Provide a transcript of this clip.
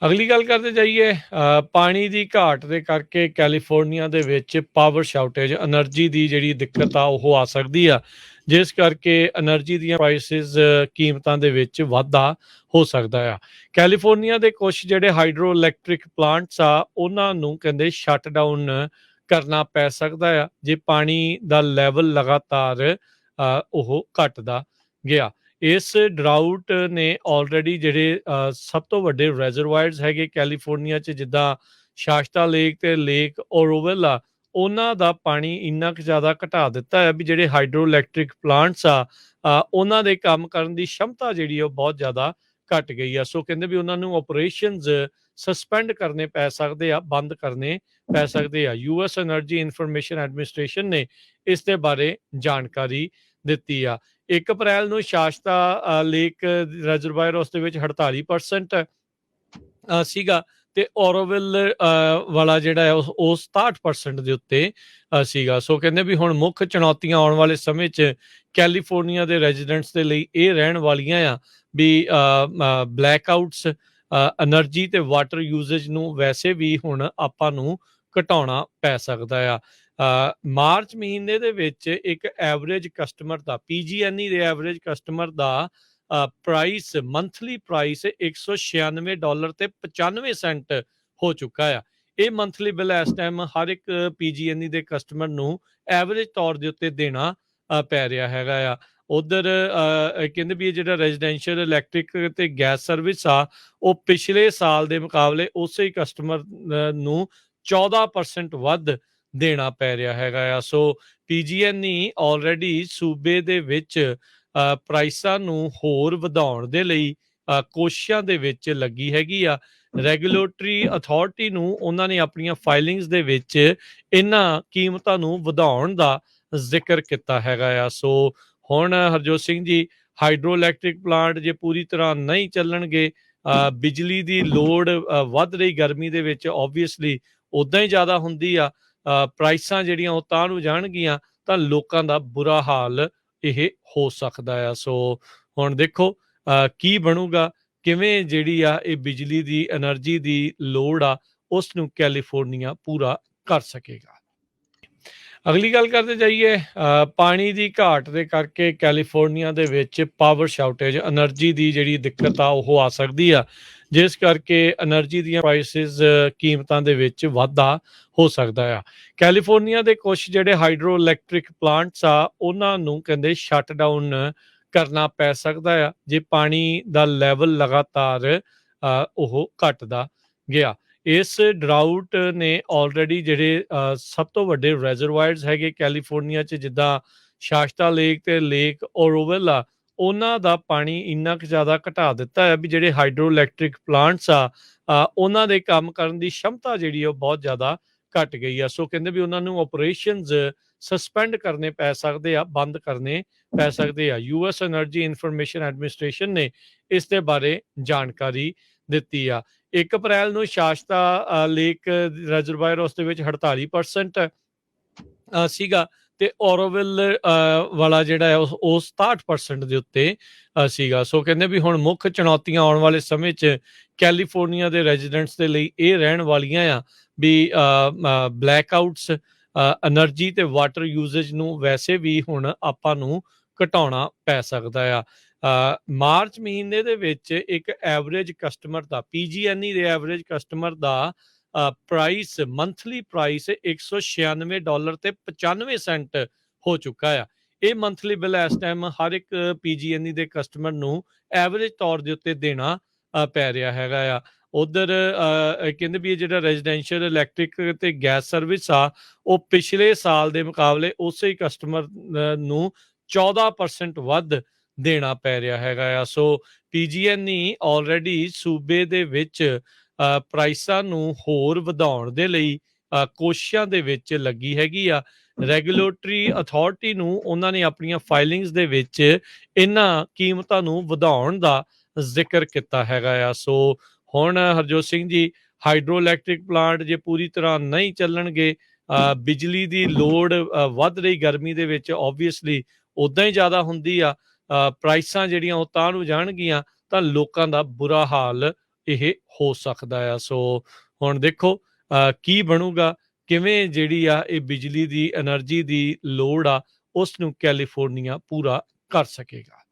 ਅਗਲੀ ਗੱਲ ਕਰਦੇ ਜਾਈਏ ਪਾਣੀ ਦੀ ਘਾਟ ਦੇ ਕਰਕੇ ਕੈਲੀਫੋਰਨੀਆ ਦੇ ਵਿੱਚ ਪਾਵਰ ਸ਼ਾਰਟੇਜ એનર્ਜੀ ਦੀ ਜਿਹੜੀ ਦਿੱਕਤ ਆ ਉਹ ਆ ਸਕਦੀ ਆ ਜਿਸ ਕਰਕੇ એનર્ਜੀ ਦੀਆਂ ਪ੍ਰਾਈਸਿਸ ਕੀਮਤਾਂ ਦੇ ਵਿੱਚ ਵਾਧਾ ਹੋ ਸਕਦਾ ਆ। ਕੈਲੀਫੋਰਨੀਆ ਦੇ ਕੁਝ ਜਿਹੜੇ ਹਾਈਡਰੋ ਇਲੈਕਟ੍ਰਿਕ ਪਲਾਂਟਸ ਆ ਉਹਨਾਂ ਨੂੰ ਕਹਿੰਦੇ ਸ਼ਟ ਡਾਊਨ ਕਰਨਾ ਪੈ ਸਕਦਾ ਆ ਜੇ ਪਾਣੀ ਦਾ ਲੈਵਲ ਲਗਾਤਾਰ ਉਹ ਘਟਦਾ ਗਿਆ। ਇਸ ਡਰਾਊਟ ਨੇ ਆਲਰੇਡੀ ਜਿਹੜੇ ਸਭ ਤੋਂ ਵੱਡੇ ਰੈਜ਼ਰਵਾਇਰਸ ਹੈਗੇ ਕੈਲੀਫੋਰਨੀਆ 'ਚ ਜਿੱਦਾਂ ਸ਼ਾਸਤਾ ਲੇਕ ਤੇ ਲੇਕ ਓਰੋਵਿਲ ਆ ਉਹਨਾਂ ਦਾ ਪਾਣੀ ਇੰਨਾ ਕੁ ਜ਼ਿਆਦਾ ਘਟਾ ਦਿੱਤਾ ਹੈ ਵੀ ਜਿਹੜੇ ਹਾਈਡਰੋ ਇਲੈਕਟ੍ਰਿਕ ਪਲਾਂਟਸ ਆ ਉਹਨਾਂ ਦੇ ਕੰਮ ਕਰਨ ਦੀ ਸ਼ਮਤਾ ਜਿਹੜੀ ਉਹ ਬਹੁਤ ਜ਼ਿਆਦਾ ਘਟ ਗਈ ਆ। ਸੋ ਕਹਿੰਦੇ ਵੀ ਉਹਨਾਂ ਨੂੰ ਆਪਰੇਸ਼ਨਸ ਸਸਪੈਂਡ ਕਰਨੇ ਪੈ ਸਕਦੇ ਆ, ਬੰਦ ਕਰਨੇ ਪੈ ਸਕਦੇ ਆ। ਯੂਐਸ એનર્ਜੀ ਇਨਫੋਰਮੇਸ਼ਨ ਐਡਮਿਨਿਸਟ੍ਰੇਸ਼ਨ ਨੇ ਇਸ ਦੇ ਬਾਰੇ ਜਾਣਕਾਰੀ ਦਿੱਤੀ ਆ। 1 ਅਪ੍ਰੈਲ ਨੂੰ ਸ਼ਾਸਤਾ ਲੇਕ ਰਿਜ਼ਰਵਾਇਰ ਉਸ ਦੇ ਵਿੱਚ 48% ਸੀਗਾ ਤੇ ਔਰੋਵਿਲ ਵਾਲਾ ਜਿਹੜਾ ਹੈ ਉਹ 67% ਦੇ ਉੱਤੇ ਸੀਗਾ। ਸੋ ਕਹਿੰਦੇ ਵੀ ਹੁਣ ਮੁੱਖ ਚੁਣੌਤੀਆਂ ਆਉਣ ਵਾਲੇ ਸਮੇਂ 'ਚ ਕੈਲੀਫੋਰਨੀਆ ਦੇ ਰੈਜ਼ੀਡੈਂਟਸ ਦੇ ਲਈ ਇਹ ਰਹਿਣ ਵਾਲੀਆਂ ਆ ਵੀ ਬਲੈਕਆਊਟਸ, એનર્ਜੀ ਤੇ ਵਾਟਰ ਯੂਜ਼ੇਜ ਨੂੰ ਵੈਸੇ ਵੀ ਹੁਣ ਆਪਾਂ ਨੂੰ ਘਟਾਉਣਾ ਪੈ ਸਕਦਾ ਆ। ਮਾਰਚ ਮਹੀਨੇ ਦੇ ਵਿੱਚ ਇੱਕ ਐਵਰੇਜ ਕਸਟਮਰ ਦਾ PG&E ਦੇ ਐਵਰੇਜ ਕਸਟਮਰ ਦਾ ਪ੍ਰਾਈਸ ਮੰਥਲੀ ਪ੍ਰਾਈਸ $196 ਤੇ 95 ਸੈਂਟ ਹੋ ਚੁੱਕਾ ਆ। ਇਹ ਮੰਥਲੀ ਬਿੱਲ ਇਸ ਟਾਈਮ ਹਰ ਇੱਕ PG&E ਦੇ ਕਸਟਮਰ ਨੂੰ ਐਵਰੇਜ ਤੌਰ ਦੇ ਉੱਤੇ ਦੇਣਾ ਪੈ ਰਿਹਾ ਹੈਗਾ ਆ। ਉਧਰ ਕਹਿੰਦੇ ਵੀ ਇਹ ਜਿਹੜਾ ਰੈਜ਼ੀਡੈਂਸ਼ੀਅਲ ਇਲੈਕਟ੍ਰਿਕ ਤੇ ਗੈਸ ਸਰਵਿਸ ਆ ਉਹ ਪਿਛਲੇ ਸਾਲ ਦੇ ਮੁਕਾਬਲੇ ਉਸੇ ਹੀ ਕਸਟਮਰ ਨੂੰ 14% ਵੱਧ ਦੇਣਾ ਪੈ ਰਿਹਾ ਹੈਗਾ ਆ। ਸੋ PG&E ਆਲਰੇਡੀ ਸੂਬੇ ਦੇ ਵਿੱਚ ਪ੍ਰਾਈਸਾਂ ਨੂੰ ਹੋਰ ਵਧਾਉਣ ਦੇ ਲਈ ਕੋਸ਼ਿਸ਼ਾਂ ਦੇ ਵਿੱਚ ਲੱਗੀ ਹੈਗੀ ਆ। ਰੈਗੂਲੇਟਰੀ ਅਥਾਰਟੀ ਨੂੰ ਉਹਨਾਂ ਨੇ ਆਪਣੀਆਂ ਫਾਈਲਿੰਗਸ ਦੇ ਵਿੱਚ ਇਹਨਾਂ ਕੀਮਤਾਂ ਨੂੰ ਵਧਾਉਣ ਦਾ ਜ਼ਿਕਰ ਕੀਤਾ ਹੈਗਾ ਆ। ਸੋ ਹੁਣ Harjot Singh ji, hydro electric plant ਜੇ ਪੂਰੀ ਤਰ੍ਹਾਂ ਨਹੀਂ ਚੱਲਣਗੇ, ਬਿਜਲੀ ਦੀ ਲੋੜ ਵੱਧ ਰਹੀ ਗਰਮੀ ਦੇ ਵਿੱਚ ਓਬਵੀਅਸਲੀ ਉੱਦਾਂ ਹੀ ਜ਼ਿਆਦਾ ਹੁੰਦੀ ਆ, ਪ੍ਰਾਈਸਾਂ ਜਿਹੜੀਆਂ ਉਹ ਤਾਂ ਨੂੰ ਜਾਣਗੀਆਂ ਤਾਂ ਲੋਕਾਂ ਦਾ ਬੁਰਾ ਹਾਲ ਇਹ ਹੋ ਸਕਦਾ ਆ। ਸੋ ਹੁਣ ਦੇਖੋ ਕੀ ਬਣੂਗਾ, ਕਿਵੇਂ ਜਿਹੜੀ ਆ ਇਹ ਬਿਜਲੀ ਦੀ એનર્ਜੀ ਦੀ ਲੋੜ ਆ ਉਸ ਨੂੰ ਕੈਲੀਫੋਰਨੀਆ ਪੂਰਾ ਕਰ ਸਕੇਗਾ। ਅਗਲੀ ਗੱਲ ਕਰਦੇ ਜਾਈਏ ਪਾਣੀ ਦੀ ਘਾਟ ਦੇ ਕਰਕੇ ਕੈਲੀਫੋਰਨੀਆ ਦੇ ਵਿੱਚ ਪਾਵਰ ਸ਼ਾਰਟੇਜ એનર્ਜੀ ਦੀ ਜਿਹੜੀ ਦਿੱਕਤ ਆ ਉਹ ਆ ਸਕਦੀ ਆ ਜਿਸ ਕਰਕੇ એનર્ਜੀ ਦੀਆਂ ਪ੍ਰਾਈਸਿਸ ਕੀਮਤਾਂ ਦੇ ਵਿੱਚ ਵਾਧਾ ਹੋ ਸਕਦਾ ਆ। ਕੈਲੀਫੋਰਨੀਆ ਦੇ ਕੁਝ ਜਿਹੜੇ ਹਾਈਡਰੋ ਇਲੈਕਟ੍ਰਿਕ ਪਲਾਂਟਸ ਆ ਉਹਨਾਂ ਨੂੰ ਕਹਿੰਦੇ ਸ਼ਟ ਡਾਊਨ ਕਰਨਾ ਪੈ ਸਕਦਾ ਆ ਜੇ ਪਾਣੀ ਦਾ ਲੈਵਲ ਲਗਾਤਾਰ ਉਹ ਘਟਦਾ ਗਿਆ। ਇਸ ਡਰਾਊਟ ਨੇ ਆਲਰੇਡੀ ਜਿਹੜੇ ਸਭ ਤੋਂ ਵੱਡੇ ਰੈਜ਼ਰਵਾਇਰਸ ਹੈਗੇ ਕੈਲੀਫੋਰਨੀਆ 'ਚ ਜਿੱਦਾਂ ਸ਼ਾਸਤਾ ਲੇਕ ਤੇ ਲੇਕ ਓਰੋਵਿਲ ਆ ਉਹਨਾਂ ਦਾ ਪਾਣੀ ਇੰਨਾ ਕੁ ਜ਼ਿਆਦਾ ਘਟਾ ਦਿੱਤਾ ਹੈ ਵੀ ਜਿਹੜੇ ਹਾਈਡਰੋ ਇਲੈਕਟ੍ਰਿਕ ਪਲਾਂਟਸ ਆ ਉਹਨਾਂ ਦੇ ਕੰਮ ਕਰਨ ਦੀ ਸ਼ਮਤਾ ਜਿਹੜੀ ਉਹ ਬਹੁਤ ਜ਼ਿਆਦਾ ਘਟ ਗਈ ਆ। ਸੋ ਕਹਿੰਦੇ ਵੀ ਉਹਨਾਂ ਨੂੰ ਆਪਰੇਸ਼ਨਸ ਸਸਪੈਂਡ ਕਰਨੇ ਪੈ ਸਕਦੇ ਆ, ਬੰਦ ਕਰਨੇ ਪੈ ਸਕਦੇ ਆ। ਯੂਐਸ એનર્ਜੀ ਇਨਫੋਰਮੇਸ਼ਨ ਐਡਮਿਨਿਸਟ੍ਰੇਸ਼ਨ ਨੇ ਇਸ ਦੇ ਬਾਰੇ ਜਾਣਕਾਰੀ ਦਿੱਤੀ ਆ। 1 ਅਪ੍ਰੈਲ ਨੂੰ ਸ਼ਾਸਤਾ ਲੇਕ ਰਿਜ਼ਰਵਾਇਰ ਉਸ ਦੇ ਵਿੱਚ 48% ਸੀਗਾ ਤੇ ਔਰੋਵਿਲ ਵਾਲਾ ਜਿਹੜਾ ਹੈ ਉਹ 67% ਦੇ ਉੱਤੇ ਸੀਗਾ। ਸੋ ਕਹਿੰਦੇ ਵੀ ਹੁਣ ਮੁੱਖ ਚੁਣੌਤੀਆਂ ਆਉਣ ਵਾਲੇ ਸਮੇਂ 'ਚ ਕੈਲੀਫੋਰਨੀਆ ਦੇ ਰੈਜ਼ੀਡੈਂਟਸ ਦੇ ਲਈ ਇਹ ਰਹਿਣ ਵਾਲੀਆਂ ਆ ਵੀ ਬਲੈਕਆਊਟਸ, એનર્ਜੀ ਤੇ ਵਾਟਰ ਯੂਜ਼ੇਜ ਨੂੰ ਵੈਸੇ ਵੀ ਹੁਣ ਆਪਾਂ ਨੂੰ ਘਟਾਉਣਾ ਪੈ ਸਕਦਾ ਆ। ਮਾਰਚ ਮਹੀਨੇ ਦੇ ਵਿੱਚ ਇੱਕ ਐਵਰੇਜ ਕਸਟਮਰ ਦਾ PG&E ਦੇ ਐਵਰੇਜ ਕਸਟਮਰ ਦਾ ਪ੍ਰਾਈਸ ਮੰਥਲੀ ਪ੍ਰਾਈਸ $196 ਤੇ 95 ਸੈਂਟ ਹੋ ਚੁੱਕਾ ਆ। ਇਹ ਮੰਥਲੀ ਬਿੱਲ ਇਸ ਟਾਈਮ ਹਰ ਇੱਕ PG&E ਦੇ ਕਸਟਮਰ ਨੂੰ ਐਵਰੇਜ ਤੌਰ ਦੇ ਉੱਤੇ ਦੇਣਾ ਪੈ ਰਿਹਾ ਹੈਗਾ ਆ। ਉਧਰ ਕਹਿੰਦੇ ਵੀ ਇਹ ਜਿਹੜਾ ਰੈਜ਼ੀਡੈਂਸ਼ੀਅਲ ਇਲੈਕਟ੍ਰਿਕ ਤੇ ਗੈਸ ਸਰਵਿਸ ਆ ਉਹ ਪਿਛਲੇ ਸਾਲ ਦੇ ਮੁਕਾਬਲੇ ਉਸੇ ਹੀ ਕਸਟਮਰ ਨੂੰ 14% ਵੱਧ ਦੇਣਾ ਪੈ ਰਿਹਾ ਹੈਗਾ ਆ। ਸੋ PG&E ਆਲਰੇਡੀ ਸੂਬੇ ਦੇ ਵਿੱਚ ਪ੍ਰਾਈਸਾਂ ਨੂੰ ਹੋਰ ਵਧਾਉਣ ਦੇ ਲਈ ਕੋਸ਼ਿਸ਼ਾਂ ਦੇ ਵਿੱਚ ਲੱਗੀ ਹੈਗੀ ਆ। ਰੈਗੂਲੇਟਰੀ ਅਥਾਰਟੀ ਨੂੰ ਉਹਨਾਂ ਨੇ ਆਪਣੀਆਂ ਫਾਈਲਿੰਗਸ ਦੇ ਵਿੱਚ ਇਹਨਾਂ ਕੀਮਤਾਂ ਨੂੰ ਵਧਾਉਣ ਦਾ ਜ਼ਿਕਰ ਕੀਤਾ ਹੈਗਾ ਆ। ਸੋ ਹੁਣ Harjot Singh ji, hydro electric plant ਜੇ ਪੂਰੀ ਤਰ੍ਹਾਂ ਨਹੀਂ ਚੱਲਣਗੇ, ਬਿਜਲੀ ਦੀ ਲੋੜ ਵੱਧ ਰਹੀ ਗਰਮੀ ਦੇ ਵਿੱਚ ਓਬਵੀਅਸਲੀ ਉੱਦਾਂ ਹੀ ਜ਼ਿਆਦਾ ਹੁੰਦੀ ਆ, ਪ੍ਰਾਈਸਾਂ ਜਿਹੜੀਆਂ ਉਹ ਤਾਂ ਨੂੰ ਜਾਣਗੀਆਂ ਤਾਂ ਲੋਕਾਂ ਦਾ ਬੁਰਾ ਹਾਲ ਇਹ ਹੋ ਸਕਦਾ ਆ। ਸੋ ਹੁਣ ਦੇਖੋ ਕੀ ਬਣੂਗਾ, ਕਿਵੇਂ ਜਿਹੜੀ ਆ ਇਹ ਬਿਜਲੀ ਦੀ ਐਨਰਜੀ ਦੀ ਲੋੜ ਆ ਉਸ ਨੂੰ ਕੈਲੀਫੋਰਨੀਆ ਪੂਰਾ ਕਰ ਸਕੇਗਾ।